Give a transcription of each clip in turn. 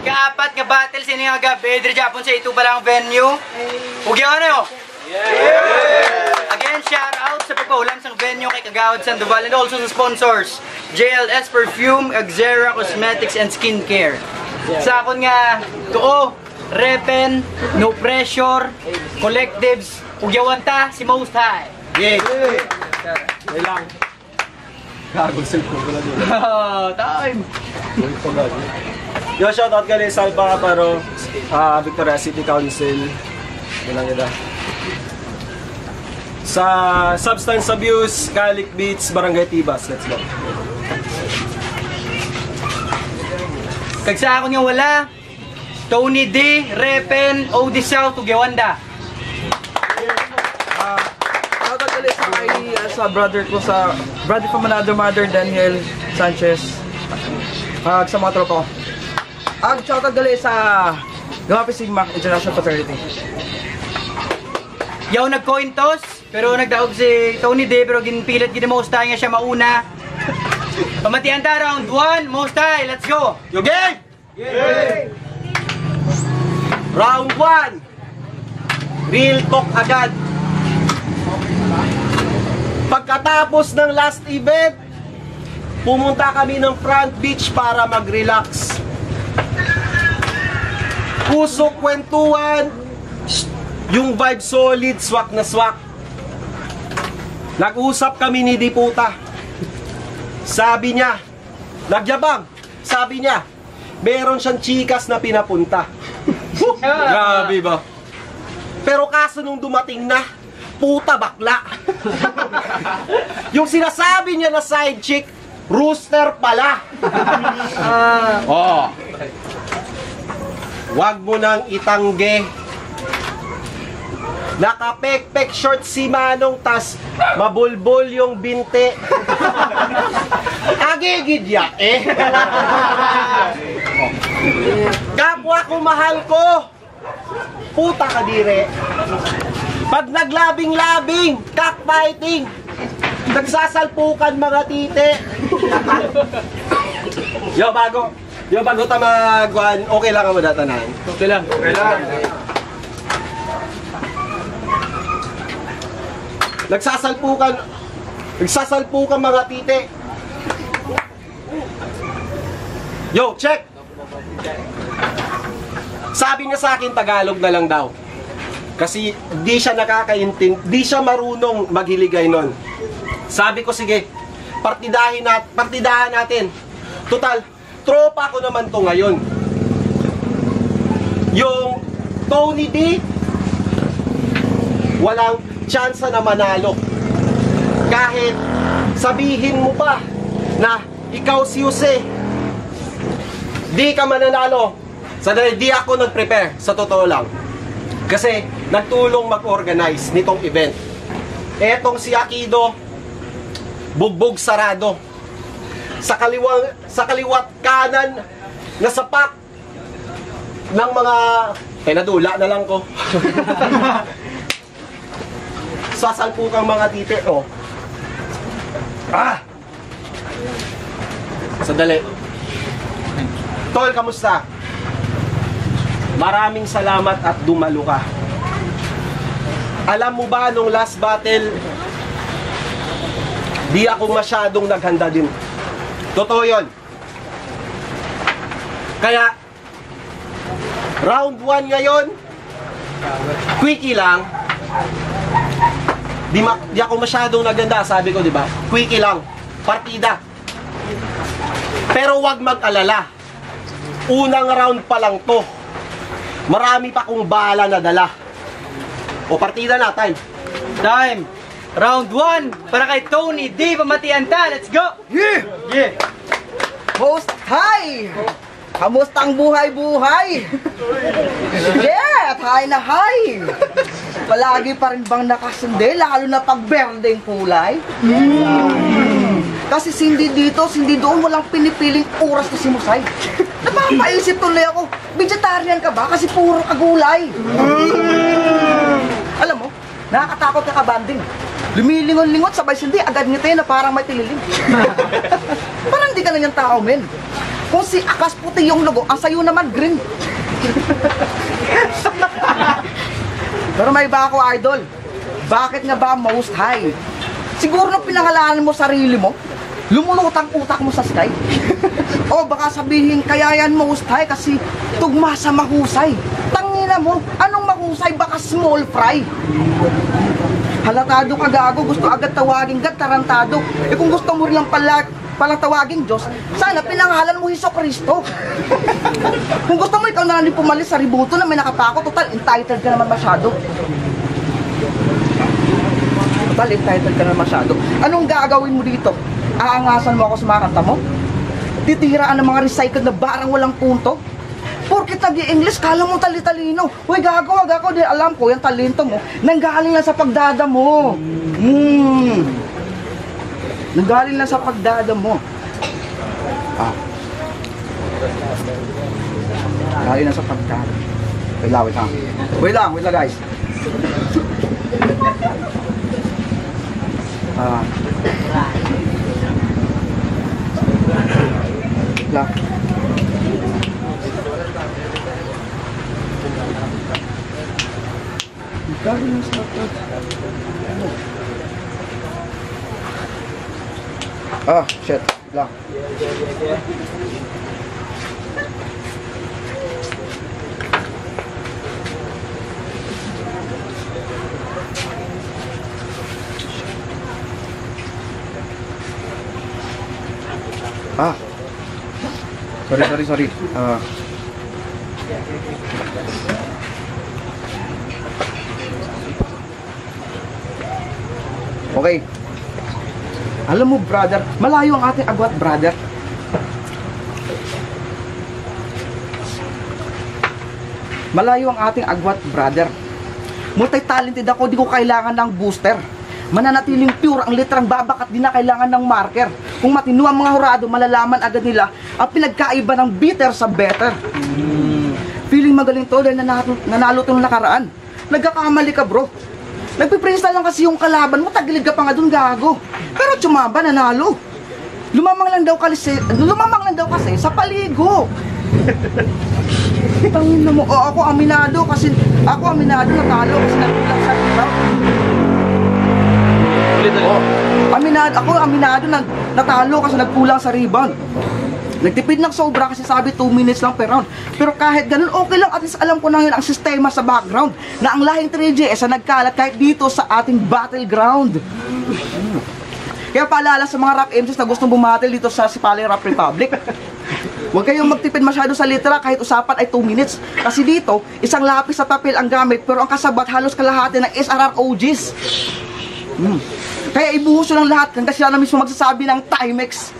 Ika-apat nga battle sinihaga Bedri Japon sa ito palang venue. Ugyan ano? Again, shout out sa pagpahulam sa venue kay Kagawad Sandoval and also sa sponsors JLS Perfume, Axera Cosmetics and Skincare. Sa akon nga tuo, Repen, No Pressure, Collectives, Ugyawanta, si Most High. Yay! Yay lang. Gagawin sa ko pala doon. Time! Yo, shoutout gali sa Alba Caparo, Victoria City Council. Bilang ito. Sa Substance Abuse, Calic Beats, Barangay Tibas. Let's go. Kag sa akon nga wala, Tony D, Repen, OD South, Ugyawanda. Shoutout gali sa brother ko, sa brother from another mother, Daniel Sanchez. Sa mga tropa ko. Shoutout gali sa Gawapi Sigma International Fraternity. Yaw nag-coin toss, pero nagdaog si Tony D, pero ginpilit Most High nga siya mauna. Pamatian ta round 1, Most High, let's go! Yo, game! Game! Round 1. Real talk agad. Pagkatapos ng last event, pumunta kami ng Front Beach para mag-relax. Usok kwentuhan, yung vibe solid, swak na swak. Nag-usap kami ni Diputa. Sabi niya, nagyabang, sabi niya, meron siyang chikas na pinapunta. Grabe ba? Pero kaso nung dumating na, puta bakla. Yung sinasabi niya na side chick, rooster pala. Wag mo nang itangge. Nakapekpek short si Manong, tas mabulbol yung binte. Agigidya eh. Kapwa ko mahal ko. Puta ka dire. Pag naglabing-labing, cockfighting, nagsasalpukan mga tite. Yo, bago tamagwan, okay lang ang madatanan. Okay lang. Okay lang. Nagsasalpukan mga tite. Yo, check! Sabi niya sa akin, Tagalog na lang daw. Kasi di siya nakakaintindi, di siya marunong maghiligay nun. Sabi ko, sige, partidahan natin. Total, tropa ko naman to ngayon. Yung Tony D, walang tsansa na manalo. Kahit sabihin mo pa na ikaw si Jose, di ka mananalo. Di ako nag-prepare, sa totoo lang. Kasi nagtulong mag-organize nitong event. Etong si Akido, bugbog sarado. Sa kaliwat kanan na sapak, ng mga... nadula na lang ko. Sasalpukang mga tite, oh. Sandali. Tol, kamusta? Maraming salamat at dumalo ka. Alam mo ba, nung last battle, di ako masyadong naghanda din. Totoo yun. Kaya, round 1 ngayon, quickie lang. Di ako masyadong naghanda, sabi ko, di ba? Quickie lang. Partida. Pero wag mag-alala. Unang round pa lang to. Marami pa kong bala na dala. O, partida na, time. Time! Round 1 para kay Tony D. Pamatianta. Let's go! Yeah! Yeah! Most high! Kamusta ang buhay-buhay? Yeah! High na high! Palagi pa rin bang nakasundi, lalo na pag berdeng kulay? Kasi sindi dito, sindi doon, walang pinipiling oras na simusay. Napapaisip tuloy ako, vegetarian ka ba? Kasi puro kagulay. Alam mo, nakakatakot ka kabanding. Lumilingon-lingot, sabay sindi, agad ngiti na parang may tililing. Parang di ka na niyang tao, men. Kung si akas puti yung logo, ang sayo naman green. Pero may iba ako, idol. Bakit nga ba most high? Siguro nung pinangalanan mo sarili mo, lumulutang utak mo sa sky. O baka sabihin, kaya yan most high kasi tugma sa mahusay. Tangina mo, anong mahusay? Baka small fry. Halatado ka gago, gusto agad tawagin gad tarantado. Eh kung gusto mo rin lang pala tawagin Diyos, sana pinangalan mo Hesukristo. Kung gusto mo ikaw na lang pumalis sa ributo na may nakapako, total entitled ka naman masyado. Total entitled ka naman masyado. Anong gagawin mo dito? Aangasan mo ako sa mga kanta mo? Titiraan ng mga recycled na barang walang punto? Porkit nag-i-English, kala mo tali-talino. Uy, gago, di alam ko, yung talento mo, nanggaling lang sa pagdada mo. Nanggaling lang sa pagdada mo. Nanggaling lang sa pagdada. Wait lang guys. Shit. Lang. Sorry. Okay. Alam mo, brother, malayo ang ating agwat, brother. Malayo ang ating agwat, brother. Multi-talented ako, di ko kailangan ng booster. Mananatiling pure ang litrang babak at di na kailangan ng marker. Kung matino ang mga hurado, malalaman agad nila ang pinagkaiba ng bitter sa better. Feeling magaling to dahil nanalo to nung nakaraan. Nagkakamali ka, bro. Nagpiprista lang kasi yung kalaban mo, tagilid ka pa nga dun, gago. Pero tsumaba, nanalo. Lumamang lang daw kasi sa paligo. Tangin na mo. Ako aminado natalo kasi nagkulang sa rebound. Aminado natalo kasi nagkulang sa rebound. Nagtipid ng sobra kasi sabi 2 minutes lang per round. Pero kahit ganun, okay lang. At least alam ko na yun ang sistema sa background na ang lahing 3JS na nagkalat kahit dito sa ating battleground. Kaya paalala sa mga rap MCs na gustong bumatil dito sa Sipali Rap Republic. Huwag kayong magtipid masyado sa litera kahit usapan ay 2 minutes. Kasi dito, isang lapis sa papel ang gamit pero ang kasabat halos kalahati ng SRR OGs. Kaya ibuhos nyo lang lahat hanggang sila na mismo magsasabi ng Timex.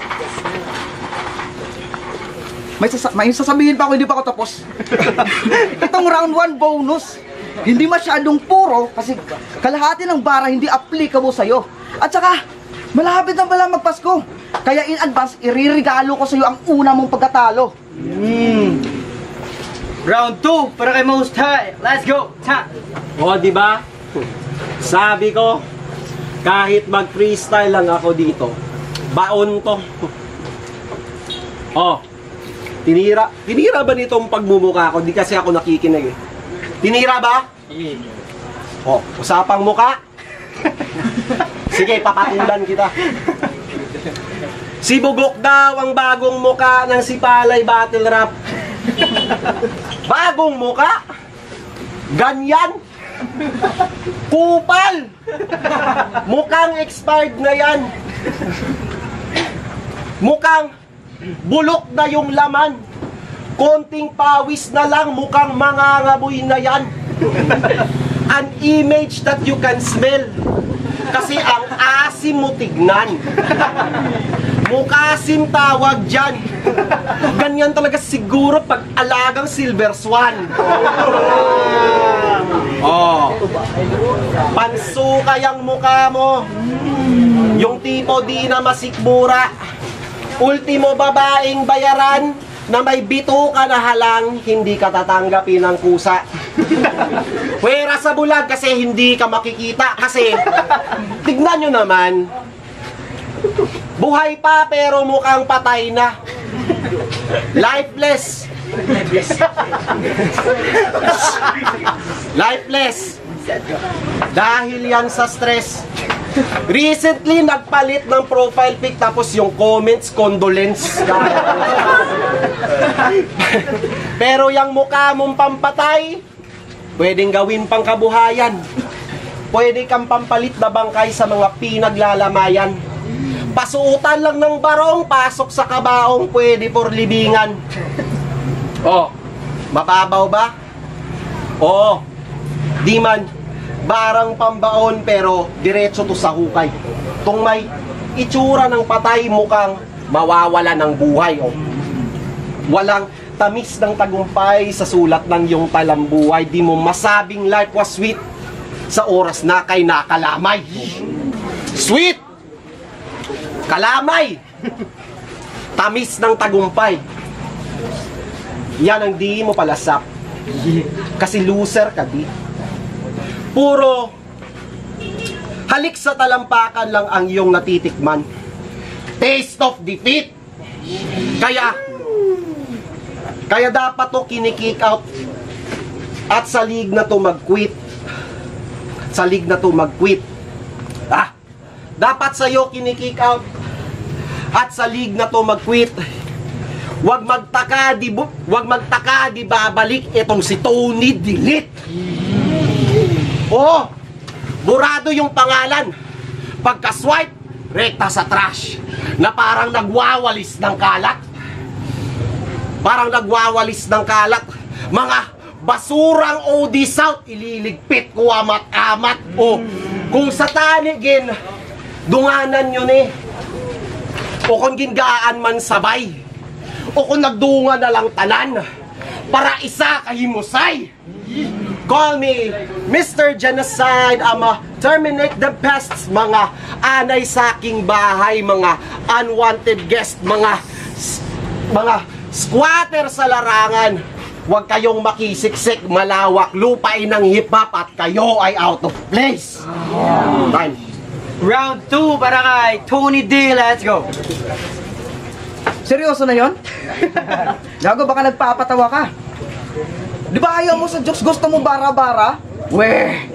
May sasabihin pa ako, hindi pa ako tapos. Itong round 1 bonus, hindi masyadong puro kasi kalahati ng bara hindi applicable sa'yo. At saka, malapit na pala magpasko. Kaya in advance, iririgalo ko sa'yo ang una mong pagkatalo. Round 2 para kay Most High. Let's go. Ta. O, di ba? Sabi ko, kahit mag-freestyle lang ako dito, baon to. Oh, tinira ba nitong pagmumuka ko? Di kasi ako nakikinig eh. Tinira ba? Oh, usapang muka. Sige, papatulan kita. Si Bugok daw ang bagong muka ng Sipalay Battle Rap. Bagong muka? Ganyan? Kupal! Mukhang expired na yan. Mukhang bulok na yung laman. Konting pawis na lang, mukhang mangangamoy na yan. An image that you can smell. Kasi ang asim mo tignan. Mukasim tawag dyan. Ganyan talaga siguro pag alagang silver swan. Oh. Panso kayang mukha mo. Yung tipo di na masikmura. Ultimo babaeng bayaran na may bito ka na halang, hindi ka tatanggapin ng kusa. Pwera sa bulag kasi hindi ka makikita. Kasi tignan nyo naman, buhay pa pero mukhang patay na. Lifeless. Lifeless. Dahil yan sa stress. Recently, nagpalit ng profile pic tapos yung comments, condolence. Pero yung mukha mong pampatay, pwedeng gawin pang kabuhayan. Pwede kang pampalit na bangkay sa mga pinaglalamayan. Pasuutan lang ng barong, pasok sa kabaong, pwede for libingan. Oh, mababaw ba? Oo, di man. Barang pambaon pero diretso to sa hukay. Kung may itsura ng patay, mukhang mawawala ng buhay. Oh. Walang tamis ng tagumpay sa sulat ng iyong talambuhay. Di mo masabing life was sweet sa oras na kay nakalamay. Sweet! Kalamay! Tamis ng tagumpay. Yan ang di mo palasap. Kasi loser ka di. Puro halik sa talampakan lang ang iyong natitikman. Taste of defeat. Kaya dapat to kinikick out. At sa league na to mag-quit. Sa league na to mag-quit. Dapat sa'yo kinikick out. At sa league na to mag-quit. Wag magtaka di babalik itong si Tony Delete. Oh, burado yung pangalan. Pagka-swipe, rekta sa trash. Na parang nagwawalis ng kalat. Parang nagwawalis ng kalat. Mga basurang OD South, ililigpit ko amat-amat. Oh, kung sa tanigin, dunganan yun eh. O kung gingaan man sabay. O kung nagdunga na lang tanan. Para isa kahimusay. Call me Mr. Genocide. I'ma terminate the pests. Mga anay sa aking bahay. Mga unwanted guest. Mga squatter sa larangan. Huwag kayong makisiksik. Malawak lupain ng hip-hop at kayo ay out of place. Time. Round 2 para kay Tony D. Let's go. Seryoso na yon? Gago, baka nagpapatawa ka. Di ba ayaw mo sa jokes, gusto mo bara-bara? Weh!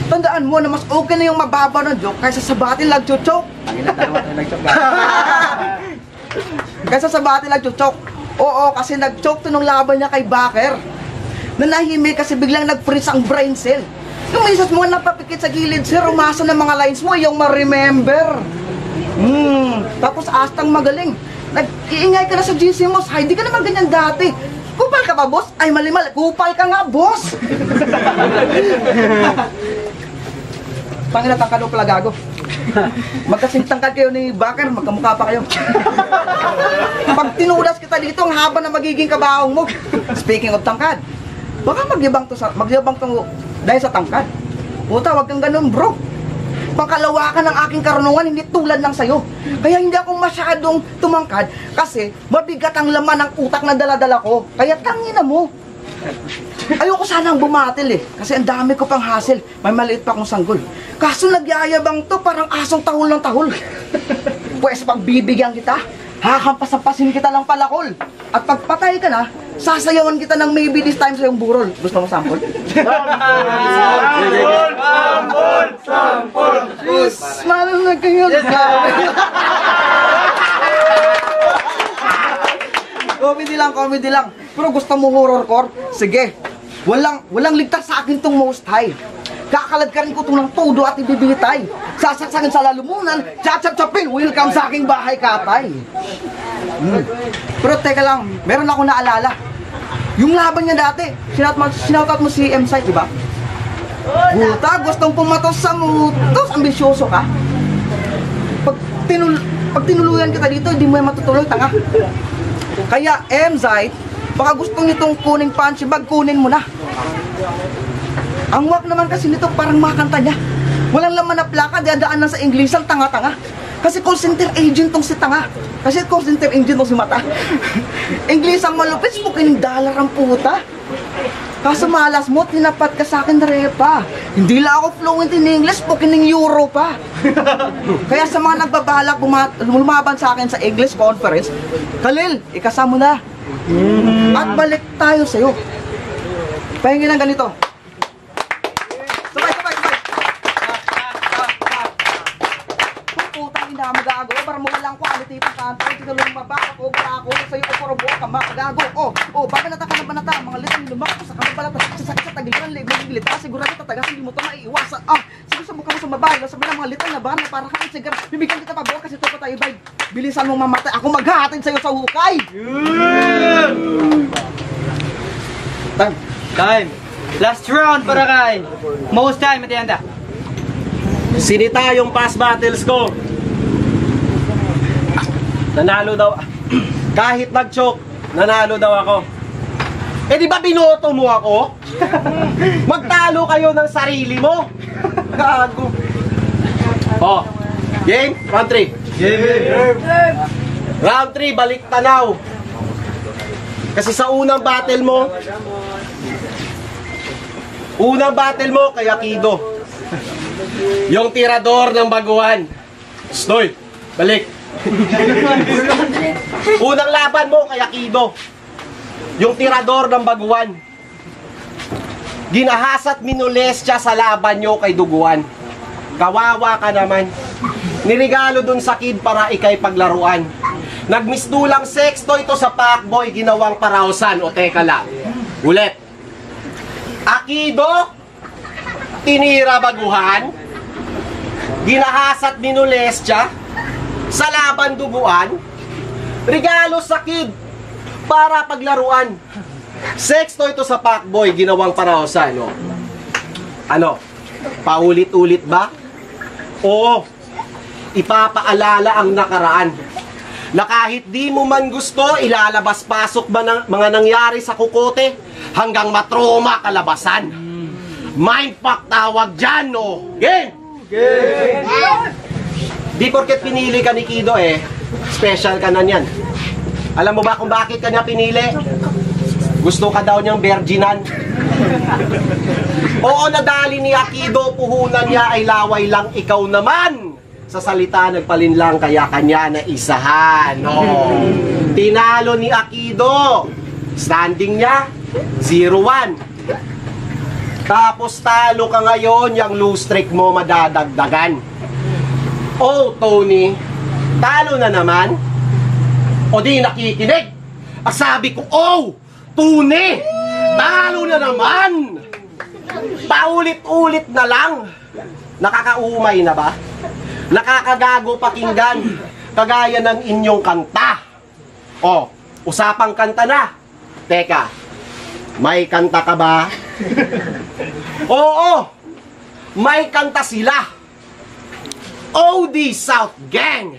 Tandaan mo na mas okay na yung mababa ng joke kaysa sa batil nagchuchok. Kaysa sa batil nagchuchok. Oo, kasi nagchoke to nung laban niya kay Baker. Nanahimik kasi biglang nag-freeze ang brain cell. Yung misas mo napapikit sa gilid, sir, umasa ng mga lines mo, yung ma-remember. Tapos astang magaling. Nag-iingay ka na sa GC mo, hindi ka naman ganyan dati. Kupal ka ba, boss? Ay, mali-mali. Kupal ka nga, boss! Pangina, tangkad mo pala, gago. Magkasing tangkad kayo ni Baker, magkamukha pa kayo. Pag tinulas kita dito, ang haba na magiging kabaong mo. Speaking of tangkad, baka magyabang to dahil sa tangkad. Puta, wag kang ganun, bro. pangkalawakan ng aking karunungan, hindi tulad lang sa'yo. Kaya hindi ako masyadong tumangkad kasi mabigat ang laman ng utak na daladala ko. Kaya tangina mo. Ayoko sanang bumatil kasi ang dami ko pang hassle. May maliit pa akong sanggol. Kaso nagyayabang to, parang asong tahol ng tahol. Pwes pagbibigyan kita, hahampasampasin kita ng palakol. At pagpatay ka na, sasayawan kita ng maybe this time sa iyong burol. Gusto mo sample? Sample! Yes, malas na kayo. Comedy lang. Pero gusto mo horrorcore? Sige. Walang ligtas sa akin tong Most High. Kakalagkarin ko itong ng todo at ibibitay. Sasaksakin sa lalumunan, tsatsap-tsapin, welcome sa aking bahay, katay. Pero teka lang, meron ako naalala. Yung laban niya dati, sinoutout mo si M-Site, diba? Buta, gustong pumatos sa mutos, ambisyoso ka. Pag tinuluyan kita dito, hindi mo yung matutuloy, tanga. Kaya M-Site, baka gusto nitong kuning punch bag, kunin mo na. Ang wak naman kasi nito parang makanta niya. Walang laman na plaka, dadaan na sa English ang tanga-tanga. Kasi call center agent tong si tanga. Kasi call center agent tong si mata. English ang malupit, spoken dollar ang puta. Kaso malas mo, tinapat ka sa akin na repa. Hindi lang ako fluent in English, spoken in Euro pa. Kaya sa mga nagbabalak lumaban sa akin sa English conference, Khalil, ikasama mo na. At balik tayo sa'yo. Pahingin ng ganito. Sabay. Putang ina, magago. Para mo walang quality pa kanto. Tinulong mabaka ko, ako sa'yo ko puro buo ka, magago. Baka nataka na banata, mga litang lumak sa kabalata. Sasakit sa tagilan, maglilita. Sigurado tatagas, hindi mo ito maiiwasan. Siguro sa mukha mo sa babae, sabi ng mga litang na baka na para kang sigar. Bibigyan kita pa buo kasi ito pa tayo, bay. Bilisan mong mamatay. Ako maghahatid sa'yo sa hukay. Time. Last round para kay Most High, Matianda. Sinita yung past battles ko. Nanalo daw. Kahit nag-choke, nanalo daw ako. Eh di ba binoto mo ako? Magtalo kayo ng sarili mo. Gago. Game, round 3. Round 3, balik tanaw. Kasi sa unang battle mo kay Akido. Yung tirador ng baguhan. Stoy, balik. Unang laban mo kay Akido. Yung tirador ng baguhan. Ginahasat minules siya sa laban nyo kay Duguan. Kawawa ka naman. Nirigalo dun sa kid para ikay paglaruan. Nagmisdulang sexto ito sa Pacboy, ginawang parausan. O teka lang. Ulit. Akido, tinira baguhan, ginahasat minules siya sa laban Duguan, regalo sa kid para paglaruan. Sexto ito sa Pacboy, ginawang parausan. Ano? Paulit-ulit ba? Oo. Ipapaalala ang nakaraan. Na kahit di mo man gusto, ilalabas-pasok ba ng mga nangyari sa Kukote hanggang matroma kalabasan. Mindfuck tawag dyan, no? Game! Di porket pinili ka ni Kido special ka na niyan. Alam mo ba kung bakit ka niya pinili? Gusto ka daw niyang virginan. Oo, nadali ni Akido, puhunan niya ay laway lang, ikaw naman. Sa salita nagpalinlang kaya kanya na isahan. Tinalo ni Akido. Standing niya 0-1. Tapos talo ka ngayon, yung lose streak mo madadagdagan. Tony, talo na naman. O di nakikinig. Ang sabi ko, Tony, talo na naman. Paulit-ulit na lang. Nakakaumay na ba? Nakakagago pakinggan, kagaya ng inyong kanta. Usapang kanta na. Teka, may kanta ka ba? Oo, may kanta sila. OD South Gang.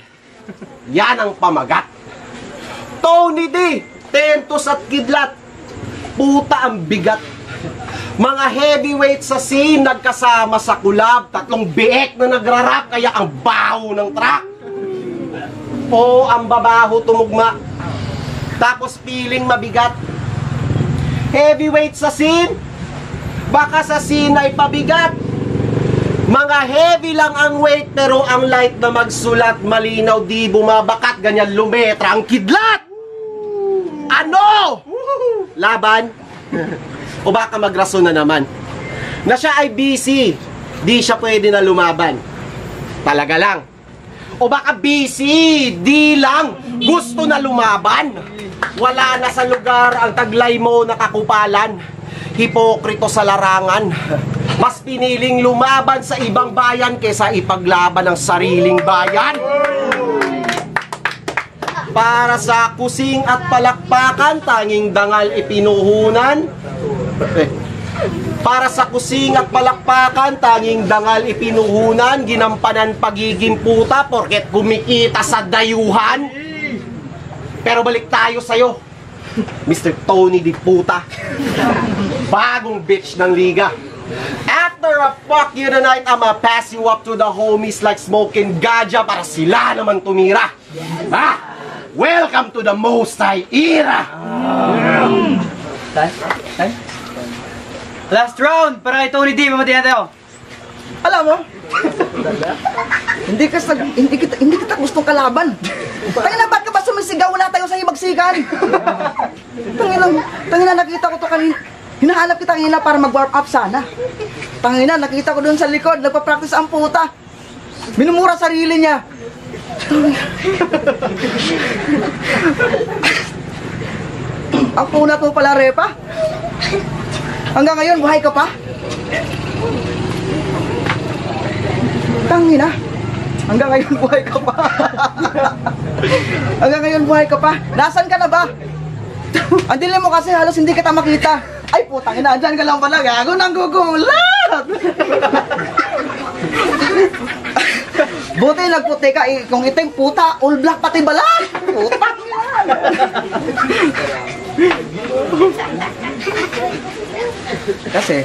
Yan ang pamagat. Tony D, Tentos at Kidlat. Puta ang bigat. Mga heavyweight sa scene nagkasama sa kulab, 3 biek na nagrarap kaya ang baho ng track. O ang babaho tumugma, tapos feeling mabigat. Heavyweight sa scene, baka sa scene ay pabigat. Mga heavy lang ang weight pero ang light na magsulat, malinaw di bumabakat, ganyan lumetra ang kidlat. Ano? Laban? O baka magrason na naman na siya ay busy, di siya pwede na lumaban. Talaga lang. O baka busy, di lang gusto na lumaban. Wala na sa lugar ang taglay mo nakakupalan. Hipokrito sa larangan. Mas piniling lumaban sa ibang bayan kesa ipaglaban ang sariling bayan. Para sa kusing at palakpakan, tanging dangal ipinuhunan. Para sa kusing at palakpakan, tanging dangal ipinuhunan, ginampanan pagiging puta porket kumikita sa dayuhan. Pero balik tayo sa'yo, Mr. Tony Di Puta. Bagong bitch ng liga. After a fuck you tonight, I'ma pass you up to the homies like smoking ganja para sila naman tumira. Ha? Welcome to the Most High era! Last round para kay Tony D. Mamatihan tayo. Alam mo? hindi kita gustong kalaban. Tangina, ba't ka ba sumisigaw? Wala tayo sa himagsikan. Tangina, nakita ko to kanina. Hinahanap kita kanina para mag-warm up sana. Tangina, nakita ko doon sa likod, nagpa-practice ang puta. Minumura sarili niya. Ang punat mo pala, Repa. Hanggang ngayon, buhay ka pa? Tangina. Hanggang ngayon, buhay ka pa. Hanggang ngayon, buhay ka pa. Nasaan ka na ba? Ang dilim mo kasi, halos hindi kita makita. Ay, putang ina, dyan ka lang pala. Gago nang gugulat. Buti nagputi ka, kung itim puta, all black pati balat. Putang yan. Kasi,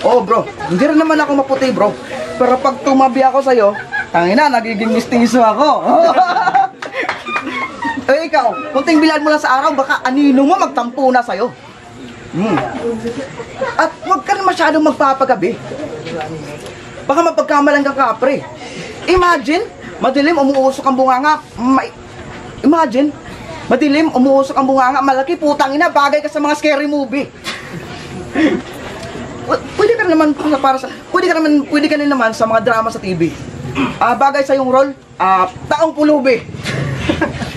oh bro, hindi rin naman ako maputi bro. Pero pag tumabi ako sa'yo, tangina, nagiging mistiso ako. Eh ikaw, kunting bilad mo lang sa araw, baka anino mo magtampo na sa'yo. At huwag ka na masyadong magpapagabi. Baka mapagkamalan kang kapre. Imagine, madilim, umuusok ang bunganga. Imagine, madilim, umuusok ang bunganga. Malaki, putang ina, bagay ka sa mga scary movie. Pwede ka naman para sa pwede ka naman sa mga drama sa TV. Bagay sa yung role, taong pulubi.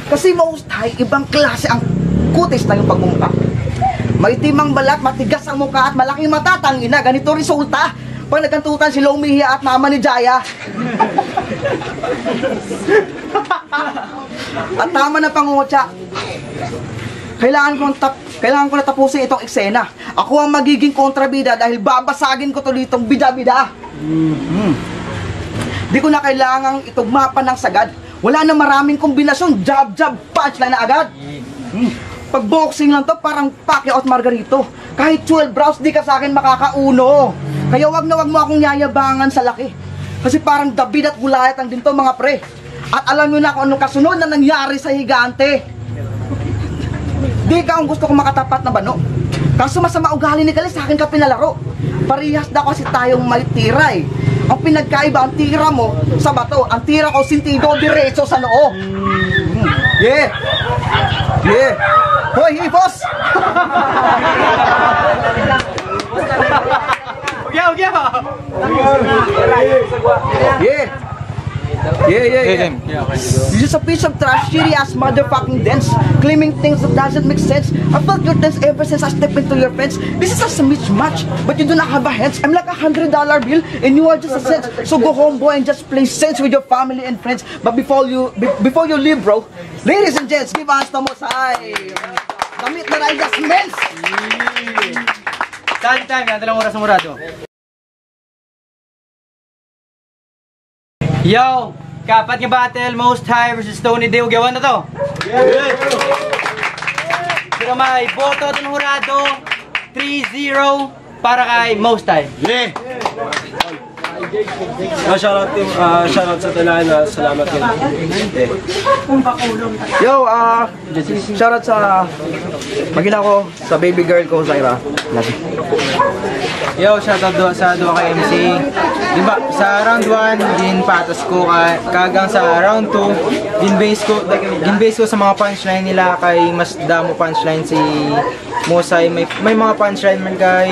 Kasi mahustay, ibang klase ang kutis na yung pagmumukha. Maitim ang balat, matigas ang mukha at malaking mata, tangina, ganito resulta. Pag nagkantutan si Lomihia at mama ni Jaya. At tama na pangungutya. Kailangan ko na tapusin itong eksena. Ako ang magiging kontrabida dahil babasagin ko to ditong bida-bida. Di ko na kailangang itugma pa ng sagad. Wala na maraming kombinasyon. Jab-jab, punchline na agad. Pag boxing lang to, parang Pacquiao at Margarito. Kahit 12 rounds, di ka sa akin makakauno. Kaya wag na wag mo akong yayabangan sa laki. Kasi parang David at Goliath ang din to mga pre. At alam nyo na kung anong kasunod na nangyari sa higante. Di ka ang gusto kong makatapat na bano. Kaso masama ugali ni Kalis, sa akin ka pinalaro. Parehas na kasi tayong may tira eh. Ang pinagkaiba, ang tira mo sa bato. Ang tira ko, sintido, diretso sa noo. Yeah. Yeah. Hoy, hipos! Yeah. This is a piece of trash, shitty ass motherfucking dance, claiming things that doesn't make sense. I felt your dance ever since I stepped into your fence. This is just a mismatch, but you do not have a hands. I'm like $100 bill, and you are just a cent. So go home, boy, and just play sense with your family and friends. But before you leave, bro, ladies and gents, give us the most high. Damit na rin just men's. Time, yan 2 oras na murado. Yo! Kapat nga battle, Most High versus Tony D. Ugawan na to! Pero may boto at hurado 3-0 para kay Mostay. Yeah! Shoutout sa talaan na salamat din. Yo, shoutout sa magina ko, sa baby girl ko, Zaira. Love you. Yo, shoutout sa dua kay MC. Diba, sa round 1, din patas ko kagang sa round 2, din base ko sa mga punchline nila kay mas damo punchline si Mosay. May mga punchline man kay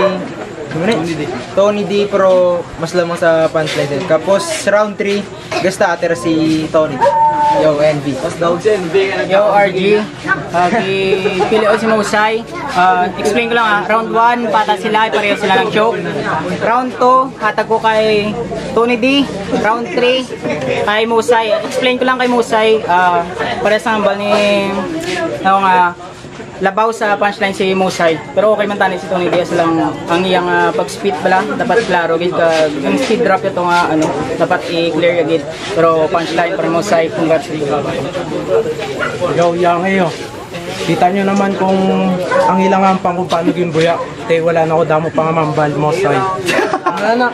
Tony D, pero mas lamang sa punchline din. Tapos round 3, gasta ater si Tony. Yo, Envy. Yo, RG. Pili ko si Mosay. Explain ko lang round 1, pata sila, pareho sila ng choke. Round 2, hatag ko kay Tony D. Round 3, kay Mosay. Explain ko lang kay Mosay, parehas ang hambal ni labaw sa punchline si Mosay. Pero okay man tani si Tony Diaz lang ang iyang pag-speed bala dapat klaro gid ka yung speed drop ito nga dapat i-clear gid. Pero punchline para Mosay, congrats. Yo, yang iyo. Kita nyo naman kung ang ilangan pang kung paano gimbuya. Te, wala na ako damo pang mambal mo, say. Wala na.